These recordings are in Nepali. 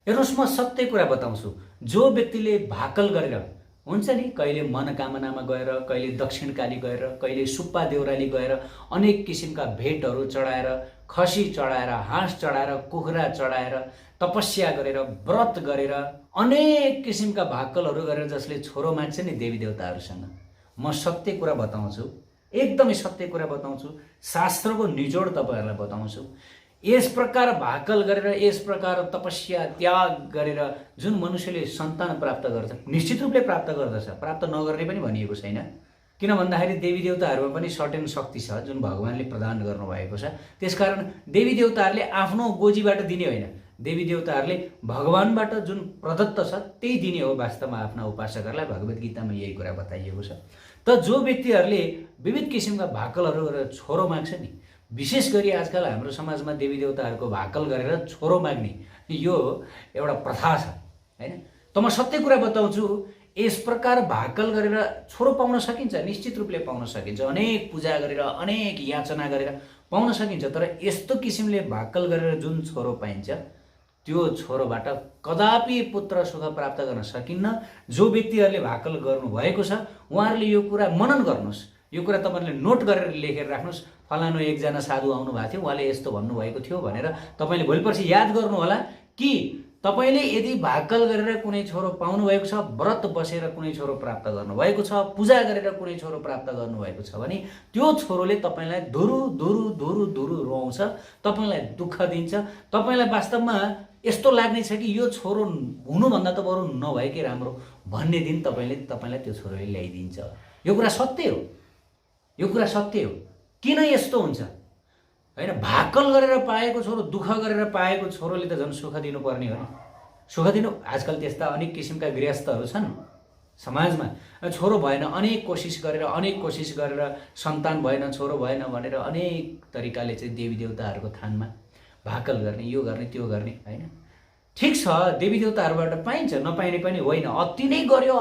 हेर्नुहोस्, म सत्य कुरा बताउँछु। जो व्यक्तिले भाकल गरेर हुन्छ नि, कहिले मनोकामनामा गएर, कहिले दक्षिणकाली गएर, कहिले सुप्पा देउराली गएर अनेक किसिमका भेटहरू चढाएर, खसी चढाएर, हाँस चढाएर, कुखुरा चढाएर, तपस्या गरेर, व्रत गरेर, अनेक किसिमका भाकलहरू गरेर जसले छोरो माग्छ नि देवी देवताहरूसँग, म सत्य कुरा बताउँछु, एकदमै सत्य कुरा बताउँछु, शास्त्रको निचोड तपाईँहरूलाई बताउँछु। यस प्रकार भाकल गरेर, यस प्रकार तपस्या त्याग गरेर जुन मनुष्यले सन्तान प्राप्त गर्छ, निश्चित रूपले प्राप्त गर्दछ, प्राप्त नगर्ने पनि भनिएको छैन। किन भन्दाखेरि देवी देवताहरूमा पनि सर्टेन शक्ति छ जुन भगवानले प्रदान गर्नुभएको छ। त्यसकारण देवी देवताहरूले आफ्नो गोजीबाट दिने होइन, देवी देवताहरूले भगवानबाट जुन प्रदत्त छ त्यही दिने हो वास्तवमा आफ्ना उपासकहरूलाई। भगवत गीतामा यही कुरा बताइएको छ। त जो व्यक्तिहरूले विविध किसिमका भाकलहरू गरेर छोरो माग्छ नि, विशेष गरी आजकल हाम्रो समाजमा देवी देवताहरूको भाकल गरेर छोरो माग्ने यो एउटा प्रथा छ हैन। त म सत्य कुरा बताउँछु, यस प्रकार भाकल गरेर छोरो पाउन सकिन्छ, निश्चित रूपले पाउन सकिन्छ। अनेक पूजा गरेर, अनेक याचना गरेर पाउन सकिन्छ। तर यस्तो किसिमले भाकल गरेर जुन छोरो पाइन्छ त्यो छोरोबाट कदापि पुत्र सुख प्राप्त गर्न सकिन्न। जो व्यक्तिहरूले भाकल गर्नुभएको छ उहाँहरूले यो कुरा मनन गर्नुहोस्, यो कुरा तपाईँहरूले नोट गरेर लेखेर राख्नुहोस्। फलानु एकजना साधु आउनु भएको थियो, उहाँले यस्तो भन्नुभएको थियो भनेर तपाईँले भोलिपर्सि याद गर्नु होला कि तपाईँले यदि भाकल गरेर कुनै छोरो पाउनुभएको छ, व्रत बसेर कुनै छोरो प्राप्त गर्नुभएको छ, पूजा गरेर कुनै छोरो प्राप्त गर्नुभएको छ भने त्यो छोरोले तपाईँलाई धुरु धुरु धुरु धुरु रुवाउँछ, तपाईँलाई दुःख दिन्छ। तपाईँलाई वास्तवमा यस्तो लाग्ने छ कि यो छोरो हुनुभन्दा त बरु नभएकै राम्रो भन्ने दिन तपाईँलाई त्यो छोरोले ल्याइदिन्छ। यो कुरा सत्य हो, यो कुरा सत्य हो। किन यस्तो हुन्छ हैन? भाकल गरेर पाएको छोरो, दुःख गरेर पाएको छोरोले त झन् सुख दिनुपर्ने हो नि। सुख दिनु, आजकल त्यस्ता अनेक किसिमका गृहस्थहरू छन् समाजमा। छोरो भएन, अनेक कोसिस गरेर सन्तान भएन, छोरो भएन भनेर अनेक तरिकाले चाहिँ देवी देवताहरूको थानमा भाकल गर्ने, यो गर्ने, त्यो गर्ने हैन। ठिक छ, देवी देवताहरूबाट पाइन्छ, नपाइने पनि होइन। अति नै गर्यो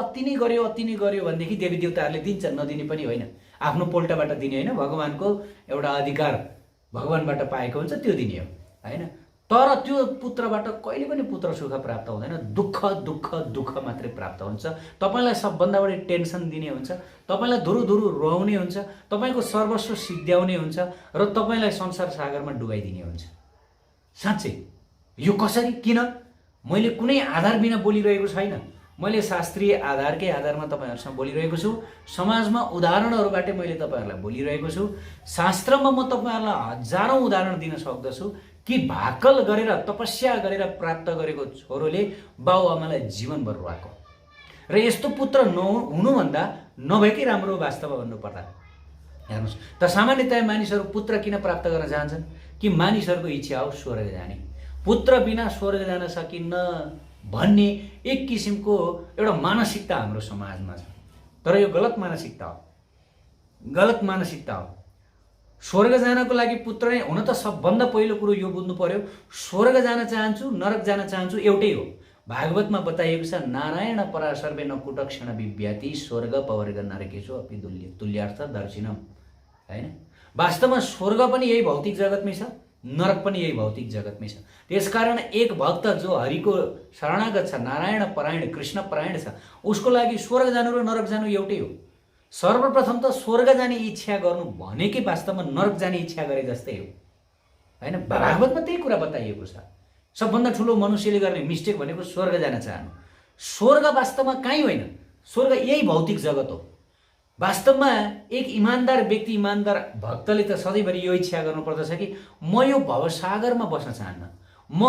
भनेदेखि देवी देवताहरूले दिन्छ, नदिने पनि होइन। आफ्नो पोल्टाबाट दिने होइन, भगवानको एउटा अधिकार भगवानबाट पाएको हुन्छ, त्यो दिने हो हैन। तर त्यो पुत्रबाट कहिले पनि पुत्र सुख प्राप्त हुँदैन, दुःख दुःख दुःख मात्रै प्राप्त हुन्छ। तपाईँलाई सबभन्दा बढी टेन्सन दिने हुन्छ, तपाईँलाई धुरु धुरु रुवाउने हुन्छ, तपाईँको सर्वस्व सिद्ध्याउने हुन्छ र तपाईँलाई संसार सागरमा डुबाइदिने हुन्छ। साँच्चै यो कसरी? किन? मैले कुनै आधार बिना बोलिरहेको छैन, मैले शास्त्रीय आधारकै आधारमा तपाईँहरूसँग बोलिरहेको छु। समाजमा उदाहरणहरूबाटै मैले तपाईँहरूलाई बोलिरहेको छु। शास्त्रमा म तपाईँहरूलाई हजारौँ उदाहरण दिन सक्दछु कि भाकल गरेर, तपस्या गरेर प्राप्त गरेको छोरोले बाउआमालाई जीवनभर रुवाएको र यस्तो पुत्र हुनुभन्दा नभएकै राम्रो वास्तवमा भन्नुपर्दा। हेर्नुहोस् त, सामान्यतया मानिसहरू पुत्र किन प्राप्त गर्न चाहन्छन्? कि मानिसहरूको इच्छा हो स्वर्ग जाने। पुत्र बिना स्वर्ग जान सकिन्न भन्ने एक किसिमको एउटा मानसिकता हाम्रो समाजमा छ। तर यो गलत मानसिकता हो, गलत मानसिकता हो। स्वर्ग जानको लागि पुत्र नै हुन त सबभन्दा पहिलो कुरो यो बुझ्नु पर्यो, स्वर्ग जान चाहन्छु, नरक जान चाहन्छु एउटै हो। भागवतमा बताइएको छ, नारायण परा सर्वे न कुटक्षण विव्याति स्वर्ग पवर्ग नरकेशु अपि तुल्यार्थ दर्शिनम हैन। वास्तवमा स्वर्ग पनि यही भौतिक जगतमै छ, नरक पनि यही भौतिक जगतमै छ। त्यसकारण एक भक्त जो हरिको शरणागत छ, नारायण परायण, कृष्ण परायण छ, उसको लागि स्वर्ग जानु र नरक जानु एउटै हो। सर्वप्रथम त स्वर्ग जाने इच्छा गर्नु भनेकै वास्तवमा नरक जाने इच्छा गरे जस्तै हो हैन। भागवतमा त्यही कुरा बताइएको छ। सबभन्दा ठुलो मनुष्यले गर्ने मिस्टेक भनेको स्वर्ग जान चाहनु। स्वर्ग वास्तवमा कहीँ होइन, स्वर्ग यही भौतिक जगत हो। वास्तवमा एक इमान्दार व्यक्ति, इमान्दार भक्तले त सधैँभरि यो इच्छा गर्नुपर्दछ कि म यो भवसागरमा बस्न चाहन्न, म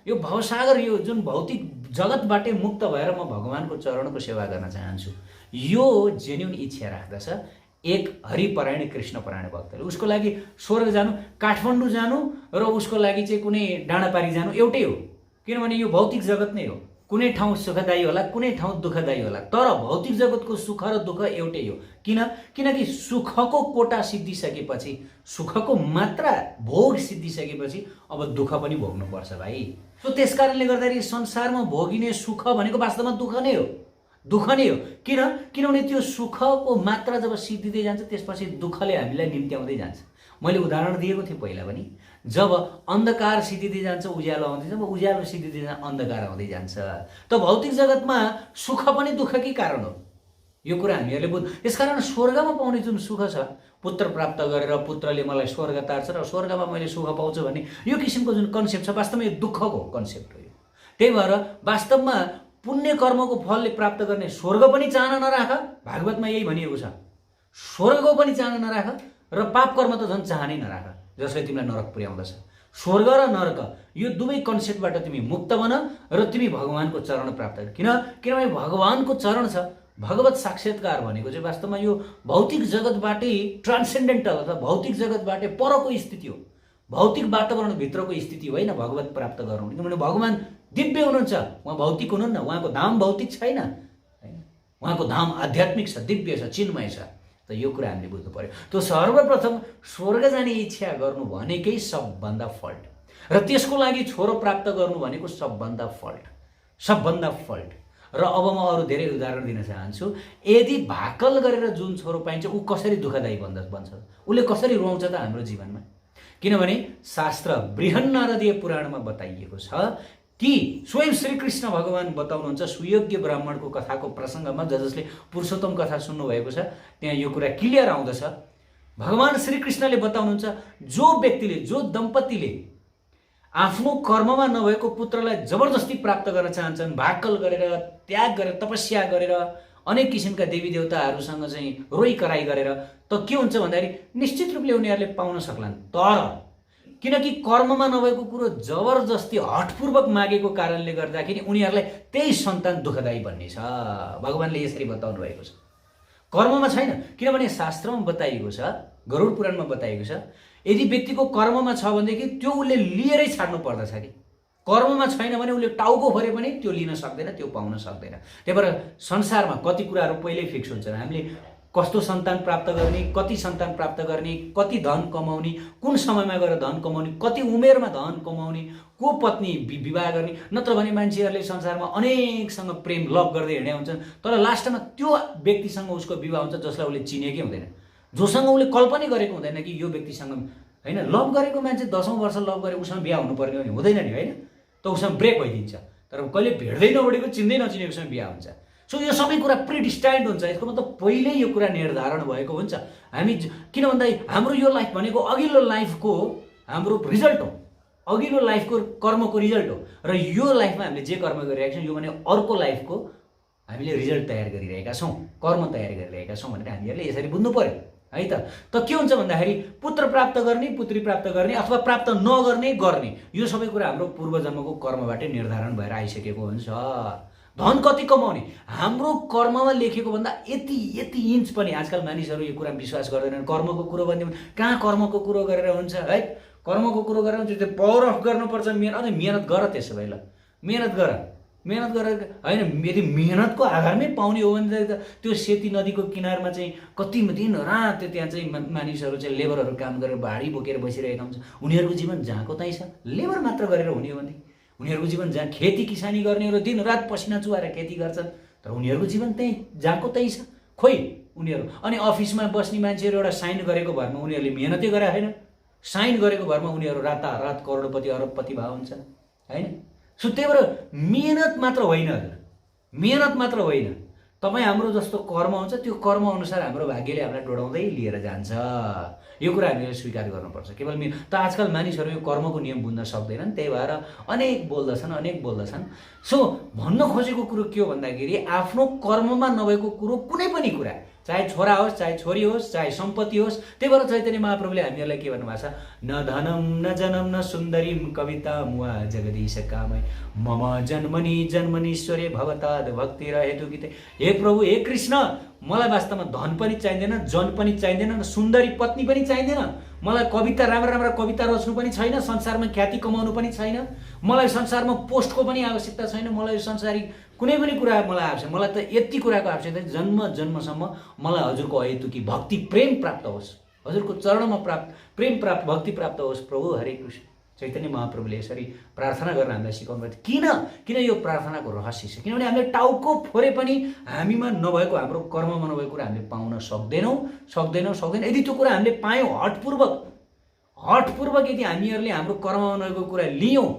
यो भवसागर, यो जुन भौतिक जगतबाटै मुक्त भएर म भगवानको चरणको सेवा गर्न चाहन्छु। यो जेन्युन इच्छा राख्दछ एक हरिपरायण, कृष्णपरायण भक्तले। उसको लागि स्वर्ग जानु, काठमाडौँ जानु र उसको लागि चाहिँ कुनै डाँडापारी जानु एउटै हो। किनभने यो भौतिक जगत नै हो। कुनै ठाउँ सुखदायी होला, कुनै ठाउँ दुःखदायी होला, तर भौतिक जगतको सुख र दुःख एउटै हो। किनकि सुखको कोटा सिद्धिसकेपछि, सुखको मात्रा भोग सिद्धिसकेपछि अब दुःख पनि भोग्नुपर्छ भाइ। सो त्यसकारणले गर्दाखेरि संसारमा भोगिने सुख भनेको वास्तवमा दुःख नै हो, दुःख नै हो। किनभने त्यो सुखको मात्रा जब सिद्धिँदै जान्छ त्यसपछि दुःखले हामीलाई निम्त्याउँदै जान्छ। मैले उदाहरण दिएको थिएँ पहिला पनि, जब अन्धकार सिद्धिँदै जान्छ उज्यालो आउँदै जान्छ, उज्यालो सिद्धिँदै जान्छ अन्धकार आउँदै जान्छ। त भौतिक जगतमा सुख पनि दुःखकै कारण हो, यो कुरा हामीहरूले बुझ। त्यसकारण स्वर्गमा पाउने जुन सुख छ, पुत्र प्राप्त गरेर पुत्रले मलाई स्वर्ग तार्छ र स्वर्गमा मैले सुख पाउँछु भन्ने यो किसिमको जुन कन्सेप्ट छ, वास्तवमा यो दुःखको कन्सेप्ट हो। त्यही भएर वास्तवमा पुण्य कर्मको फलले प्राप्त गर्ने स्वर्ग पनि चाहना नराख, भागवतमा यही भनिएको छ, स्वर्गको पनि चाहना नराख र पाप कर्म त झन् चाहनै नराख जसले तिमीलाई नरक पुर्याउँदछ। स्वर्ग र नरक यो दुवै कन्सेप्टबाट तिमी मुक्त बन र तिमी भगवानको चरण प्राप्त गर। किनभने भगवानको चरण छ। भगवत साक्षात्कार भनेको चाहिँ वास्तवमा यो भौतिक जगतबाटै ट्रान्सेन्डेन्टल अथवा भौतिक बाटै परको स्थिति हो, भौतिक वातावरणभित्रको स्थिति होइन भगवत प्राप्त गर्नु। किनभने भगवान दिव्य हुनुहुन्छ, उहाँ भौतिक हुनुहुन्न, उहाँको धाम भौतिक छैन हैन, उहाँको धाम आध्यात्मिक छ, दिव्य छ, चिन्मय छ। त यो कुरा हामीले बुझ्नु पर्यो। त सर्वप्रथम स्वर्ग जाने इच्छा गर्नु भनेकै सबभन्दा फल्ट, र त्यसको लागि छोरो प्राप्त गर्नु भनेको सबभन्दा फल्ट। र अब म अरू धेरै उदाहरण दिन चाहन्छु। यदि भाकल गरेर जुन छोरो पाइन्छ ऊ कसरी दुःखदायी बन्छ, उसले कसरी रुवाउँछ त हाम्रो जीवनमा। किनभने शास्त्र बृहन्नारदीय पुराणमा बताइएको छ कि स्वयं श्रीकृष्ण भगवान बताउनुहुन्छ सुयोग्य ब्राह्मणको कथाको प्रसङ्गमा, जसले पुरुषोत्तम कथा सुन्नुभएको छ त्यहाँ यो कुरा क्लियर आउँदछ। भगवान श्रीकृष्णले बताउनुहुन्छ जो व्यक्तिले, जो दम्पतिले आफ्नो कर्ममा नभएको पुत्रलाई जबरजस्ती प्राप्त गर्न चाहन्छन्, भाकल गरेर, त्याग गरेर, तपस्या गरेर, अनेक किसिमका देवी देवताहरूसँग चाहिँ रोइ कराई गरेर, त के हुन्छ भन्दाखेरि निश्चित रूपले उनीहरूले पाउन सक्लान्। तर किनकि कर्ममा नभएको कुरो जबरजस्ती हठपूर्वक मागेको कारणले गर्दाखेरि उनीहरूलाई त्यही सन्तान दुःखदायी बन्ने छ। भगवानले यसरी बताउनु भएको छ, कर्ममा छैन। किनभने शास्त्रमा बताइएको छ, गरुड पुराणमा बताइएको छ, यदि व्यक्तिको कर्ममा छ भनेदेखि त्यो उसले लिएरै छाड्नु पर्दछ कि कर्ममा छैन भने उसले टाउको भरे पनि त्यो लिन सक्दैन, त्यो पाउन सक्दैन। त्यही भएर संसारमा कति कुराहरू पहिल्यै फिक्स हुन्छन्। हामीले कस्तो सन्तान प्राप्त गर्ने, कति सन्तान प्राप्त गर्ने, कति धन कमाउने, कुन समयमा गएर धन कमाउने, कति उमेरमा धन कमाउने, को पत्नी विवाह गर्ने। नत्र भने मान्छेहरूले संसारमा अनेकसँग प्रेम लभ गर्दै हिँड्या हुन्छन्, तर लास्टमा त्यो व्यक्तिसँग उसको विवाह हुन्छ जसलाई उसले चिनेकै हुँदैन, जोसँग उसले कल्पनै गरेको हुँदैन कि यो व्यक्तिसँग होइन। लभ गरेको मान्छे 10औं वर्ष लभ गरे उसँग बिहा हुनुपर्ने हो नि, हुँदैन नि होइन, त उसँग ब्रेक भइदिन्छ। तर कहिले भेट्दै नबढेको, चिन्दै नचिनेकोसँग बिहा हुन्छ। सो यो सबै कुरा प्रिडिस्टाइन्ड हुन्छ। यसको मतलब पहिल्यै यो कुरा निर्धारण भएको हुन्छ। हामी किन भन्दाखेरि हाम्रो यो लाइफ भनेको अघिल्लो लाइफको हाम्रो रिजल्ट हो, अघिल्लो लाइफको कर्मको रिजल्ट हो। र यो लाइफमा हामीले जे कर्म गरिरहेका छौँ यो भने अर्को लाइफको हामीले रिजल्ट तयार गरिरहेका छौँ, कर्म तयार गरिरहेका छौँ भनेर हामीहरूले यसरी बुझ्नु पर्यो है त। के हुन्छ भन्दाखेरि पुत्र प्राप्त गर्ने, पुत्री प्राप्त गर्ने अथवा प्राप्त नगर्ने गर्ने, यो सबै कुरा हाम्रो पूर्वजन्मको कर्मबाटै निर्धारण भएर आइसकेको हुन्छ। धन कति कमाउने हाम्रो कर्ममा लेखेको भन्दा यति इन्च पनि आजकल मानिसहरू यो कुरा विश्वास गर्दैनन्। कर्मको कुरो भन्ने कहाँ कर्मको कुरो गरेर हुन्छ है, कर्मको कुरो गरेर हुन्छ त्यो पावर अफ गर्नुपर्छ। मेहनत गर, त्यसो भए ल मेहनत गर होइन। यदि मेहनतको आधारमै पाउने हो भने त त्यो सेती नदीको किनारमा चाहिँ कति दिन रात त्यहाँ चाहिँ मानिसहरू चाहिँ लेबरहरू काम गरेर भाडी बोकेर बसिरहेका हुन्छ। उनीहरूको जीवन जहाँको त्यहीँ छ, लेबर मात्र गरेर हुने हो भने उनीहरूको जीवन जहाँ खेती किसानी गर्ने र दिनरात पसिना चुहाएर खेती गर्छन्, तर उनीहरूको जीवन त्यहीँ जहाँको त्यहीँ छ। खोइ उनीहरू अनि अफिसमा बस्ने मान्छेहरू एउटा साइन गरेको भरमा उनीहरूले मेहनतै गरे होइन, साइन गरेको भरमा उनीहरू रातारात करोडपति अरबपति भए हुन्छन् होइन। सो त्यही भएर मेहनत मात्र होइन, मेहनत मात्र होइन, तपाईँ हाम्रो जस्तो कर्म हुन्छ त्यो कर्म अनुसार हाम्रो भाग्यले हामीलाई डोडाउँदै लिएर जान्छ। यो कुरा हामीले स्वीकार गर्नुपर्छ। केवल त आजकल मानिसहरू यो कर्मको नियम बुझ्न सक्दैनन्, त्यही भएर अनेक बोल्दछन्। सो भन्न खोजेको कुरो के हो भन्दाखेरि आफ्नो कर्ममा नभएको कुरो कुनै पनि कुरा, चाहे छोरा होस्, चाहे छोरी होस्, चाहे सम्पत्ति होस्। त्यही भएर चैतन्य महाप्रभुले हामीहरूलाई के भन्नुभएको छ, न धनम न जनम न सुन्दरीम कविता मुवा जगदीश कामै मम जन्मनि जन्मनीश्वरे भवताद भक्ति हेतु गीते। हे प्रभु, हे कृष्ण, मलाई वास्तवमा धन पनि चाहिँदैन, जन पनि चाहिँदैन, सुन्दरी पत्नी पनि चाहिँदैन, मलाई कविता राम्रा कविता रच्नु पनि छैन, संसारमा ख्याति कमाउनु पनि छैन, मलाई संसारमा पोस्टको पनि आवश्यकता छैन, मलाई संसारिक कुनै पनि कुरा मलाई आवश्यक, मलाई त यति कुराको आवश्यकता जन्म जन्मसम्म मलाई हजुरको अहेतुकी भक्ति प्रेम प्राप्त होस्, हजुरको चरणमा प्रेम प्राप्त भक्ति प्राप्त होस् प्रभु। हरे कृष्ण। चैतन्य महाप्रभुले यसरी प्रार्थना गर्न हामीलाई सिकाउनु भयो। किन यो प्रार्थनाको रहस्य छ, किनभने हामीले टाउको फोरे पनि हामीमा नभएको, हाम्रो कर्ममा नभएको कुरा हामीले पाउन सक्दैनौँ। यदि त्यो कुरा हामीले पायौँ हठपूर्वक हठपूर्वक यदि हामीहरूले हाम्रो कर्ममा नगएको कुरा लियौँ,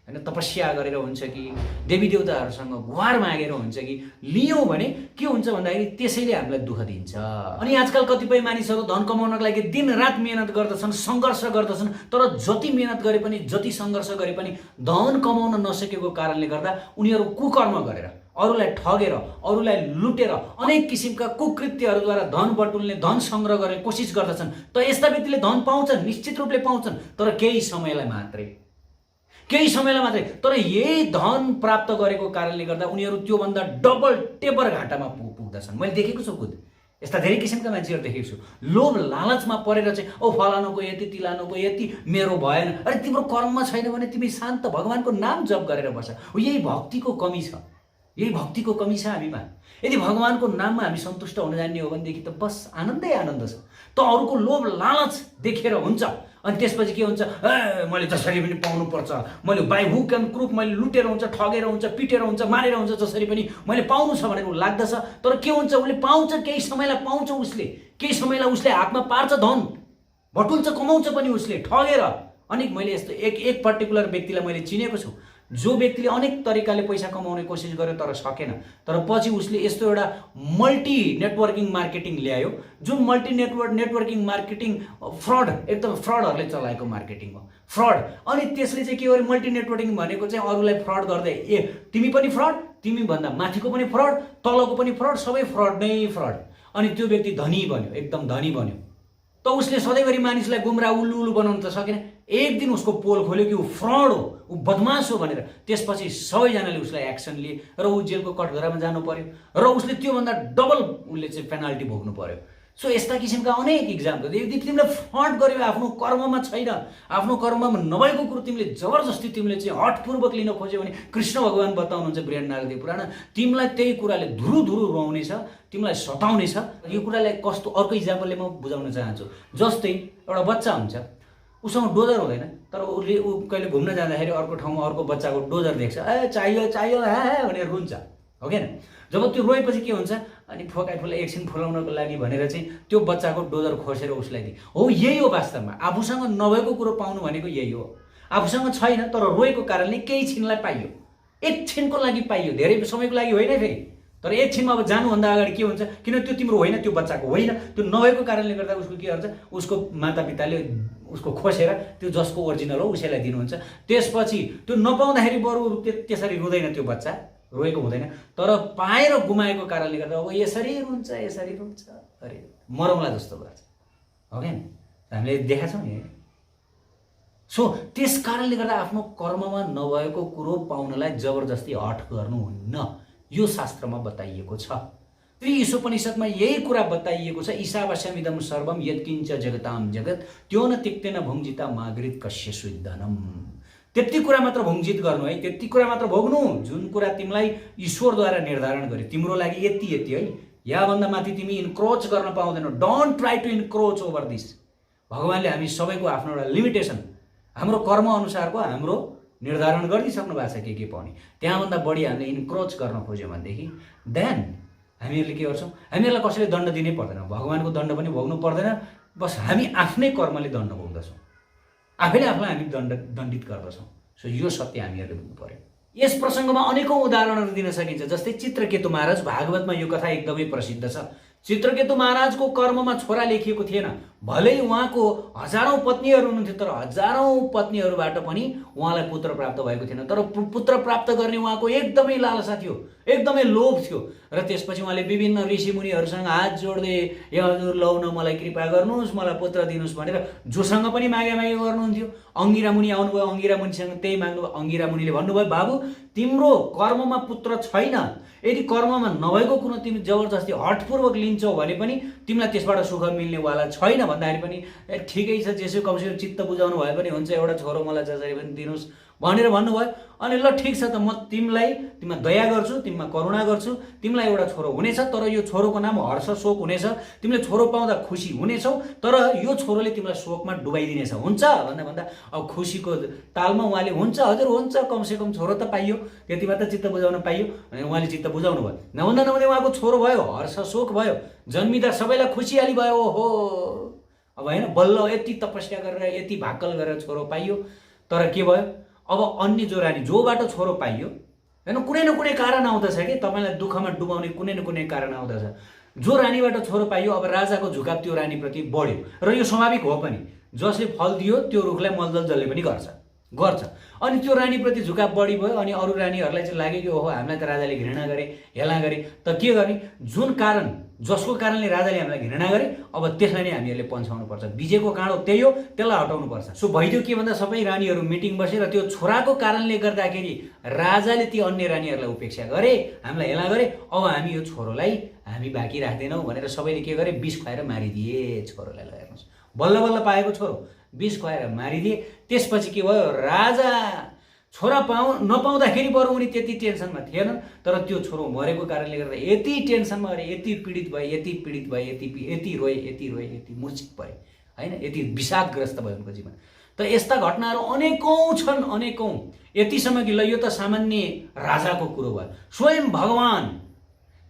होइन, तपस्या गरेर हुन्छ कि देवी देवताहरूसँग गुहार मागेर हुन्छ कि लियौँ भने के हुन्छ भन्दाखेरि त्यसैले हामीलाई दुःख दिन्छ। अनि आजकल कतिपय मानिसहरू धन कमाउनको लागि दिनरात मेहनत गर्दछन्, सङ्घर्ष गर्दछन्, तर जति मेहनत गरे पनि, जति सङ्घर्ष गरे पनि धन कमाउन नसकेको कारणले गर्दा उनीहरू कुकर्म गरेर, अरूलाई ठगेर, अरूलाई लुटेर, अनेक किसिमका कुकृत्यहरूद्वारा धन बटुल्ने, धन सङ्ग्रह गर्ने कोसिस गर्दछन्। त यस्ता व्यक्तिले धन पाउँछन्, निश्चित रूपले पाउँछन्, तर केही समयलाई मात्रै, केही समयलाई मात्रै। तर यही धन प्राप्त गरेको कारणले गर्दा उनीहरू त्योभन्दा डबल टेबर घाटामा पुग्दछन्। मैले देखेको छु खुद, यस्ता धेरै किसिमका मान्छेहरू देखेको छु। लोभ लालचमा परेर चाहिँ फलानुको यति, तिलानुको यति, मेरो भएन। अरे तिम्रो कर्ममा छैन भने तिमी शान्त भगवानको नाम जप गरेर बस। यही भक्तिको कमी छ, यही भक्तिको कमी छ हामीमा। यदि भगवानको नाममा हामी सन्तुष्ट हुन जान्ने हो भनेदेखि त बस आनन्दै आनन्द छ। त अरूको लोभ लालच देखेर हुन्छ, अनि त्यसपछि के हुन्छ, मैले जसरी पनि पाउनुपर्छ, मैले बाई हुक एन्ड क्रुक मैले लुटेर हुन्छ, ठगेर हुन्छ, पिटेर हुन्छ, मारेर हुन्छ, जसरी पनि मैले पाउनु छ भनेर लाग्दछ। तर के हुन्छ, उसले पाउँछ, केही समयलाई पाउँछ, उसले केही समयलाई उसले हातमा पार्छ, धन भटुल्छ, कमाउँछ पनि उसले ठगेर। अनि मैले यस्तो एक पर्टिकुलर व्यक्तिलाई मैले चिनेको छु, जो व्यक्तिले अनेक तरिकाले पैसा कमाउने कोसिस गर्यो तर सकेन। तर पछि उसले यस्तो एउटा मल्टी नेटवर्किङ मार्केटिङ ल्यायो, जुन मल्टी नेटवर्किङ मार्केटिङ फ्रड, एकदम फ्रडहरूले चलाएको मार्केटिङ हो, फ्रड। अनि त्यसले चाहिँ के गर्यो, मल्टी नेटवर्किङ भनेको चाहिँ अरूलाई फ्रड गर्दै, तिमी पनि फ्रड, तिमी भन्दा माथिको पनि फ्रड, तलको पनि फ्रड, सबै फ्रड नै फ्रड। अनि त्यो व्यक्ति धनी बन्यो, एकदम धनी बन्यो। त उसले सधैँभरि मानिसलाई गुमराह उल्लु बनाउन त सकेन। एक दिन उसको पोल खोल्यो कि ऊ फ्रड हो, ऊ बदमास हो भनेर। त्यसपछि सबैजनाले उसलाई एक्सन लिए र ऊ जेलको कठघरामा जानु पर्यो, र उसले त्योभन्दा डबल उसले चाहिँ पेनाल्टी भोग्नु पर्यो। सो यस्ता किसिमका अनेक इक्जाम्पल। यदि तिमीले फ्रड गर्यो, आफ्नो कर्ममा छैन, आफ्नो कर्ममा नभएको कुरो तिमीले जबरजस्ती तिमीले चाहिँ हठपूर्वक लिन खोज्यो भने कृष्ण भगवान बताउनुहुन्छ बृहन्नारदी पुराण, तिमीलाई त्यही कुराले धुरु धुरु रुवाउनेछ, तिमीलाई सताउनेछ। यो कुरालाई कस्तो अर्को इक्जाम्पलले म बुझाउन चाहन्छु। जस्तै एउटा बच्चा हुन्छ, उसँग डोजर हुँदैन, तर उसले कहिले घुम्न जाँदाखेरि अर्को ठाउँमा अर्को बच्चाको डोजर देख्छ, चाहियो चाहियो ह्या भनेर रुन्छ, हो कि न? जब त्यो रोएपछि के हुन्छ, अनि फोकाइफुलाई एकछिन फुलाउनको लागि भनेर चाहिँ त्यो बच्चाको डोजर खोसेर उसलाई दिए। हो, यही हो वास्तवमा आफूसँग नभएको कुरो पाउनु भनेको यही हो। आफूसँग छैन तर रोएको कारणले केही छिनलाई पाइयो, एकछिनको लागि पाइयो, धेरै समयको लागि होइन फेरि। तर एकछिनमा अब जानुभन्दा अगाडि के हुन्छ, किन त्यो तिम्रो होइन, त्यो बच्चाको होइन, त्यो नभएको कारणले गर्दा उसको के गर्छ, उसको मातापिताले उसको खोसेर त्यो जसको ओरिजिनल हो उसैलाई दिनुहुन्छ। त्यसपछि त्यो नपाउँदाखेरि बरु त्यसरी रुँदैन, त्यो बच्चा रोएको हुँदैन, तर पाएर गुमाएको कारणले गर्दा अब यसरी रुन्छ, यसरी रुन्छ, अरे मरौँला जस्तो गर्छ, हो कि हामीले देखाएको छौँ नि। सो त्यस कारणले गर्दा आफ्नो कर्ममा नभएको कुरो पाउनलाई जबरजस्ती हठ गर्नुहुन्न, यो शास्त्रमा बताइएको छ। त्रिईशोपनिषदमा यही कुरा बताइएको छ, ईशावास्यमिदं सर्वं यत्किञ्च जगतां जगत् त्यो न त्यक्तेन भुङ्जिता मागृत कस्य सुधनम। त्यति कुरा मात्र भुङ्जित गर्नु है, त्यति कुरा मात्र भोग्नु जुन कुरा तिमीलाई ईश्वरद्वारा निर्धारण गर्यो, तिम्रो लागि यति यति है, याभन्दा माथि तिमी इन्क्रोच गर्न पाउँदैनौ। Don't try to encroach over this. भगवानले हामी सबैको आफ्नो एउटा लिमिटेसन, हाम्रो कर्म अनुसारको हाम्रो निर्धारण गरिसक्नु भएको छ के पाउने। त्यहाँभन्दा बढी हामीले इन्क्रोच गर्न खोज्यौँ भनेदेखि देन हामीहरूले के गर्छौँ, हामीहरूलाई कसैले दण्ड दिनै पर्दैन, भगवानको दण्ड पनि भोग्नु पर्दैन, बस हामी आफ्नै कर्मले दण्ड भोग्दछौँ, आफैले आफूलाई हामी दण्डित गर्दछौँ। सो यो सत्य हामीहरूले बुझ्नु पर्यो। यस प्रसङ्गमा अनेकौँ उदाहरणहरू दिन सकिन्छ। जस्तै चित्रकेतु महाराज, भागवतमा यो कथा एकदमै प्रसिद्ध छ। चित्रकेतु महाराजको कर्ममा छोरा लेखिएको थिएन, भलै उहाँको हजारौँ पत्नीहरू हुनुहुन्थ्यो, तर हजारौँ पत्नीहरूबाट पनि उहाँलाई पुत्र प्राप्त भएको थिएन। तर पुत्र प्राप्त गर्ने उहाँको एकदमै लालसा थियो, एकदमै लोभ थियो। र त्यसपछि उहाँले विभिन्न ऋषिमुनिहरूसँग हात जोड्दै, हे हजुर लौ न, मलाई कृपा गर्नुहोस्, मलाई पुत्र दिनुहोस् भनेर जोसँग पनि मागे गर्नुहुन्थ्यो। अङ्गिरा मुनि आउनुभयो, अङ्गिरा मुनिसँग त्यही माग्नुभयो। अङ्गिरा मुनिले भन्नुभयो, बाबु तिम्रो कर्ममा पुत्र छैन, यदि कर्ममा नभएको कुरो तिमी जबरजस्ती हठपूर्वक लिन्छौ भने पनि तिमीलाई त्यसबाट सुख मिल्नेवाला छैन। भन्दाखेरि पनि ठिकै छ, जेसो कमसेकम चित्त बुझाउनु भए पनि हुन्छ, एउटा छोरो मलाई जसरी पनि दिनुहोस् भनेर भन्नुभयो। अनि ल ठिक छ त, म तिमीमा दया गर्छु, तिमीमा करुणा गर्छु, तिमीलाई एउटा छोरो हुनेछ, तर यो छोरोको नाम हर्ष शोक हुनेछ। तिमीले छोरो पाउँदा खुसी हुनेछौ, तर यो छोरोले तिमीलाई शोकमा डुबाइदिनेछ। हुन्छ भन्दा अब खुसीको तालमा उहाँले हुन्छ हजुर हुन्छ, कमसेकम छोरो त पाइयो, त्यति मात्र चित्त बुझाउन पाइयो। अनि उहाँले चित्त बुझाउनु भयो, नभन्दा उहाँको छोरो भयो, हर्ष शोक भयो, जन्मिँदा सबैलाई खुसियाली भयो। ओहो अब होइन बल्ल यति तपस्या गरेर यति भाकल गरेर छोरो पाइयो, तर के भयो अब अन्य जो रानी जोबाट छोरो पाइयो होइन कुनै न कुनै कारण आउँदछ कि तपाईँलाई दुःखमा डुबाउने कुनै न कुनै कारण आउँदछ। जो रानीबाट छोरो पाइयो अब राजाको झुकाव त्यो रानीप्रति बढ्यो र यो स्वाभाविक हो पनि, जसले फल दियो त्यो रुखलाई मलदल जसले पनि गर्छ। अनि त्यो रानीप्रति झुकाव बढी भयो अनि अरू रानीहरूलाई चाहिँ लाग्यो कि ओहो हामीलाई त राजाले घृणा गरे हेला गरे, त के गर्ने जुन कारण जसको कारणले राजाले हामीलाई घृणा गरे अब त्यसलाई नै हामीहरूले पन्छाउनुपर्छ। बिजेको काँडो त्यही हो, त्यसलाई हटाउनुपर्छ। सो भइदियो के भन्दा सबै रानीहरू मिटिङ बसेर त्यो छोराको कारणले गर्दाखेरि राजाले ती अन्य रानीहरूलाई उपेक्षा गरे, हामीलाई हेला गरे, अब हामी यो छोरोलाई हामी बाँकी राख्दैनौँ भनेर सबैले के गरे विष खुवाएर मारिदिए छोरोलाई। ल हेर्नुहोस् बल्ल बल्ल पाएको छोरो विष खुवाएर मारिदिए। त्यसपछि के भयो राजा छोरा नपाउँदाखेरि बरु उनी त्यति टेन्सनमा थिएनन्, तर त्यो छोरो मरेको कारणले गर्दा यति टेन्सनमा गरे, यति पीडित भए, यति रोए, यति मूर्छित भए होइन, यति विषादग्रस्त भयो उनको जीवन। त यस्ता घटनाहरू अनेकौँ छन्, अनेकौँ। यतिसम्म कि ल यो त सामान्य राजाको कुरो भयो,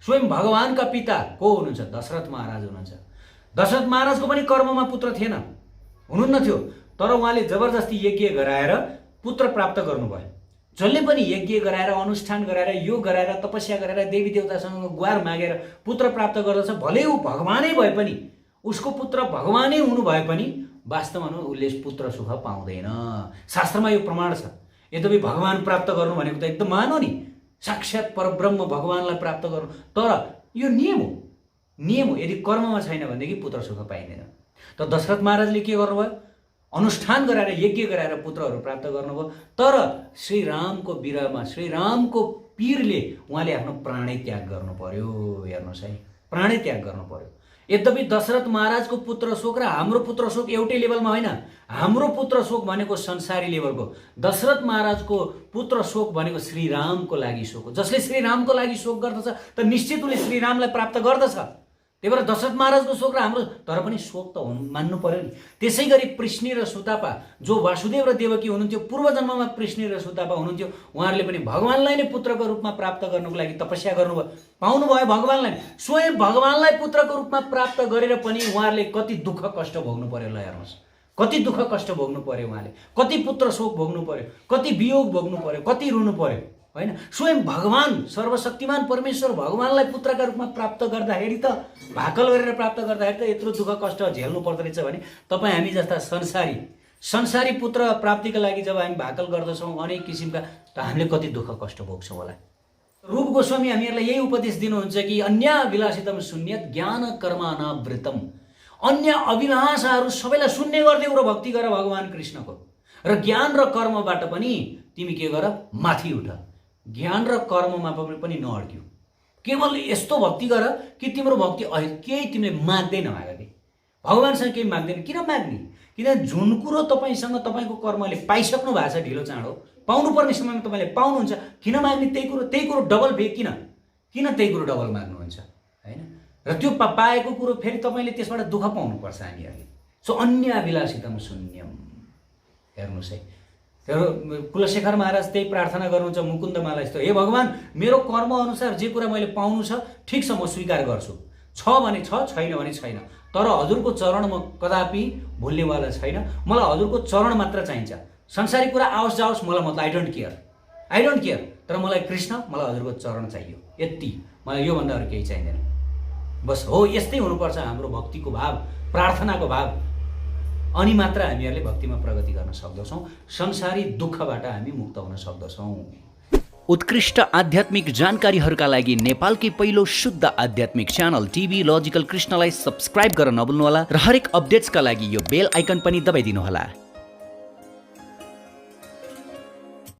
स्वयं भगवानका पिता को हुनुहुन्छ? दशरथ महाराज हुनुहुन्छ। दशरथ महाराजको पनि कर्ममा पुत्र थिएन, हुनुहुन्न थियो, तर उहाँले जबरजस्ती यज्ञ गराएर पुत्र प्राप्त गर्नुभयो। जसले पनि यज्ञ गराएर अनुष्ठान गराएर यो गराएर तपस्या गरेर देवी देवतासँग गुहार मागेर पुत्र प्राप्त गर्दछ, भले ऊ भगवानै भए पनि, उसको पुत्र भगवानै हुनु भए पनि वास्तवमा उसले पुत्र सुख पाउँदैन। शास्त्रमा यो प्रमाण छ। यद्यपि भगवान प्राप्त गर्नु भनेको त एकदम महान हो नि, साक्षात् परब्रह्म भगवानलाई प्राप्त गर्नु, तर यो नियम हो। यदि कर्ममा छैन भनेदेखि पुत्र सुख पाइँदैन। त दशरथ महाराजले के गर्नुभयो? अनुष्ठान गराएर यज्ञ गराएर पुत्रहरू प्राप्त गर्नुभयो, तर श्रीरामको विरहमा श्रीरामको पीरले उहाँले आफ्नो प्राणै त्याग गर्नु पर्यो। हेर्नुहोस् है, प्राणै त्याग गर्नु पर्यो। यद्यपि दशरथ महाराजको पुत्र शोक र हाम्रो पुत्र शोक एउटै लेभलमा होइन। हाम्रो पुत्र शोक भनेको संसारी लेभलको, दशरथ महाराजको पुत्र शोक भनेको श्रीरामको लागि शोक हो। जसले श्रीरामको लागि शोक गर्दछ त निश्चित उसले श्रीरामलाई प्राप्त गर्दछ। त्यही भएर दशरथ महाराजको शोक र हाम्रो तर पनि शोक त मान्नु पर्यो नि। त्यसै गरी पृष्णी र सुतापा जो वासुदेव र देवकी हुनुहुन्थ्यो, पूर्व जन्ममा पृष्णी र सुतापा हुनुहुन्थ्यो, उहाँहरूले पनि भगवानलाई नै पुत्रको रूपमा प्राप्त गर्नुको लागि तपस्या गर्नुभयो, पाउनुभयो भगवानलाई। स्वयं भगवानलाई पुत्रको रूपमा प्राप्त गरेर पनि उहाँहरूले कति दुःख कष्ट भोग्नु पर्यो। ल हेर्नुहोस् कति दुःख कष्ट भोग्नु पर्यो उहाँले, कति पुत्र शोक भोग्नु पर्यो, कति वियोग भोग्नु पर्यो, कति रुनु पर्यो होइन। स्वयं भगवान सर्वशक्तिमान परमेश्वर भगवानलाई पुत्रका रूपमा प्राप्त गर्दाखेरि त भाकल गरेर प्राप्त गर्दाखेरि त यत्रो दुःख कष्ट झेल्नु पर्दो रहेछ भने तपाईँ हामी जस्ता संसारी पुत्र प्राप्तिका लागि जब हामी भाकल गर्दछौँ अनेक किसिमका, त हामीले कति दुःख कष्ट भोग्छौँ होला। रूप गोस्वामी हामीहरूलाई यही उपदेश दिनुहुन्छ कि अन्य विलासितम शून्यत ज्ञान कर्मानावृतम। अन्य अभिलाषाहरू सबैलाई शून्य गरिदेऊ र भक्ति गर भगवान कृष्णको, र ज्ञान र कर्मबाट पनि तिमी के गर माथि उठ। ज्ञान र कर्ममा पनि नअड्क्यौ, केवल यस्तो भक्ति गर कि तिम्रो भक्ति केही तिमीले माग्दै नमाग कि भगवानसँग केही माग्दैन। किन माग्ने? किन जुन कुरो तपाईँसँग तपाईँको कर्मले पाइसक्नु भएको छ ढिलो चाँडो, पाउनुपर्ने समयमा तपाईँले पाउनुहुन्छ, किन माग्ने? त्यही कुरो डबल भए किन त्यही कुरो डबल माग्नुहुन्छ होइन? र त्यो पाएको कुरो फेरि तपाईँले त्यसबाट दुःख पाउनुपर्छ हामीहरूले। सो अन्य अभिलाषितम शून्यम। हेर्नुहोस् है, कुलशेखर महाराज त्यही प्रार्थना गर्नुहुन्छ मुकुन्दमालाई यस्तो, हे भगवान मेरो कर्म अनुसार जे कुरा मैले पाउनु छ ठिक छ म स्वीकार गर्छु, छ भने छ, छैन भने छैन, तर हजुरको चरण म कदापि भुल्नेवाला छैन। मलाई हजुरको चरण मात्र चाहिन्छ। संसारी कुरा आओस् जाओस् मलाई मतलब आई डोन्ट केयर, तर मलाई कृष्ण मलाई हजुरको चरण चाहियो, यति, मलाई योभन्दा अरू केही चाहिँदैन। बस हो, यस्तै हुनुपर्छ हाम्रो भक्तिको भाव, प्रार्थनाको भाव, अनि मात्र हामीहरूले भक्तिमा प्रगति गर्न सक्दछौँ, संसारी दुःखबाट हामी मुक्त हुन सक्दछौँ। उत्कृष्ट आध्यात्मिक जानकारीहरूका लागि नेपालकै पहिलो शुद्ध आध्यात्मिक च्यानल टिभी लजिकल कृष्णलाई सब्स्क्राइब गर्न नभुल्नुहोला र हरेक अपडेट्सका लागि यो बेल आइकन पनि दबाइदिनुहोला।